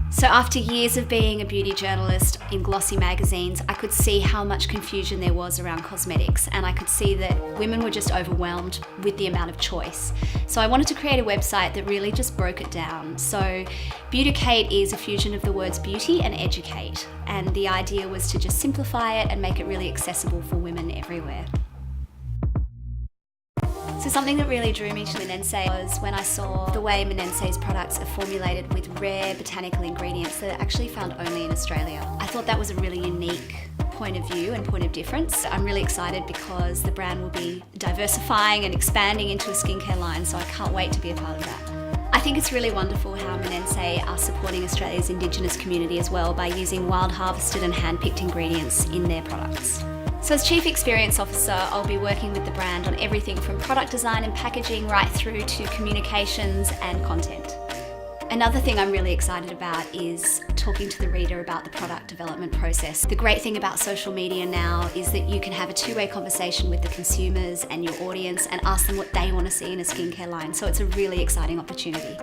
So after years of being a beauty journalist in glossy magazines, I could see how much confusion there was around cosmetics, and I could see that women were just overwhelmed with the amount of choice. So I wanted to create a website that really just broke it down. So Beauticate is a fusion of the words beauty and educate, and the idea was to just simplify it and make it really accessible for women everywhere. So something that really drew me to Minenssey was when I saw the way Minenssey's products are formulated with rare botanical ingredients that are actually found only in Australia. I thought that was a really unique point of view and point of difference. I'm really excited because the brand will be diversifying and expanding into a skincare line, so I can't wait to be a part of that. I think it's really wonderful how Minenssey are supporting Australia's Indigenous community as well by using wild harvested and hand-picked ingredients in their products. So as Chief Experience Officer, I'll be working with the brand on everything from product design and packaging right through to communications and content. Another thing I'm really excited about is talking to the reader about the product development process. The great thing about social media now is that you can have a two-way conversation with the consumers and your audience and ask them what they want to see in a skincare line. So it's a really exciting opportunity.